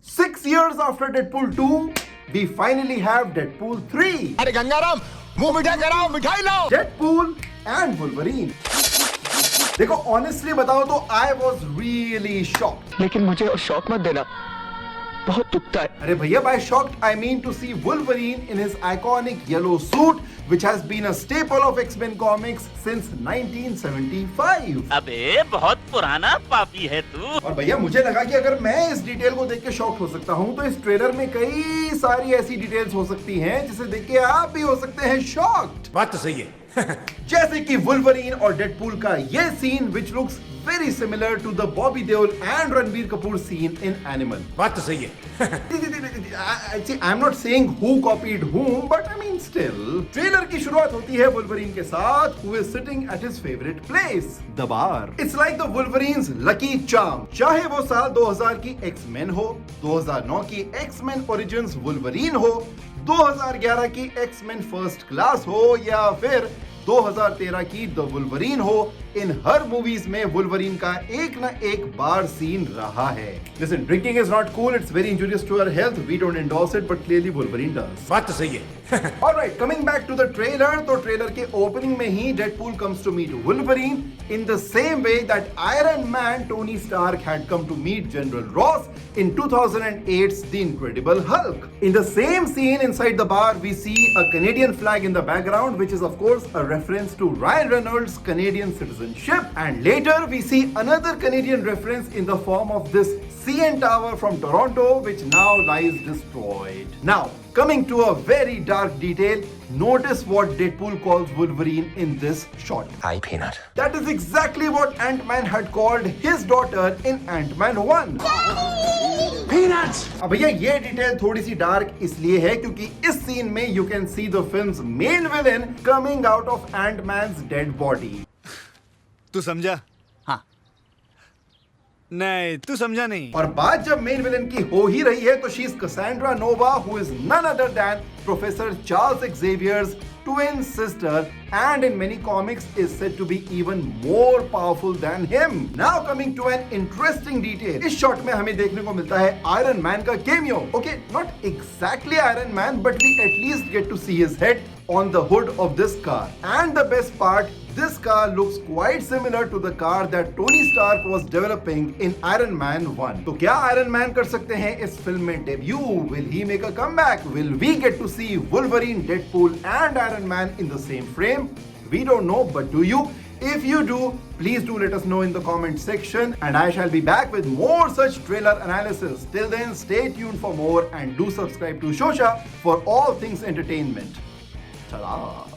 6 years after Deadpool 2, we finally have Deadpool 3. अरे गंगाराम मुंह मीठा कराओ मिठाई लाओ Deadpool and Wolverine. देखो ऑनेस्टली बताओ तो आई वॉज रियली शॉक्ड. लेकिन मुझे और शौक मत देना, बहुत दुखता है. अरे भैया, by shocked I mean to see Wolverine in his iconic yellow suit, which has been a staple of X-Men comics since 1975. अबे बहुत पुराना पापी है तू. और भैया मुझे लगा कि अगर मैं इस डिटेल को देख के शॉक हो सकता हूँ, तो इस ट्रेलर में कई सारी ऐसी डिटेल्स हो सकती हैं जिसे देख के आप भी हो सकते हैं शॉक्ड. बात तो सही है जैसे कि वुल्वरीन और डेडपूल का ये scene which looks very similar to the Bobby Deol and Ranbir Kapoor scene in Animal. बात तो सही है See, I'm not saying who copied whom, but I mean still. Trailer की शुरुआत होती है वुल्वरीन के साथ, who is sitting at his favorite place, the bar. It's like the Wolverine's lucky charm. चाहे वो साल 2000 की X-Men हो, 2009 की X-Men Origins Wolverine हो, 2011 की X-Men First Class हो, या फिर 2013 की द वुल्वरीन हो, इन हर मूवीज में वुल्वरीन का एक ना एक बार सीन रहा है. Listen, drinking is not cool, it's very injurious to our health. We don't endorse it, but clearly Wolverine does. बात तो सही है Alright, coming back to the trailer, तो ट्रेलर के ओपनिंग में ही Deadpool comes to meet Wolverine in the same way that Iron Man Tony Stark had come to meet General Ross in 2008's The Incredible Hulk. In the same scene inside the bar, we see a Canadian flag in the background, which is of course a reference to Ryan Reynolds' Canadian citizenship. And later we see another Canadian reference in the form of this CN Tower from Toronto, which now lies destroyed. Now, coming to a very dark detail, notice what Deadpool calls Wolverine in this shot. Hi, Peanut. That is exactly what Ant-Man had called his daughter in Ant-Man 1. Peanuts! अब भैया ये detail थोड़ी सी dark इसलिए है क्योंकि इस scene में you can see the films main villain coming out of Antman's dead body. तू समझा हाँ नहीं तू समझा नहीं और बात जब मेन विलेन की हो ही रही है तो she is Cassandra Nova, who is none other than professor Charles Xavier's twin sister, and in many comics is said to be even more powerful than him. Now coming to an interesting detail, इस shot में हमें देखने को मिलता है iron man का cameo. Okay, not exactly Iron Man, but we at least get to see his head on the hood of this car. And the best part, this car looks quite similar to the car that Tony Stark was developing in Iron Man 1. तो क्या Iron Man कर सकते हैं इस film में debut? Will he make a comeback? Will we get to see Wolverine, Deadpool and Iron Man in the same frame? We don't know, but do you? If you do, please do let us know in the comment section, and I shall be back with more such trailer analysis. Till then, stay tuned for more and do subscribe to Shosha for all things entertainment. Ta-da!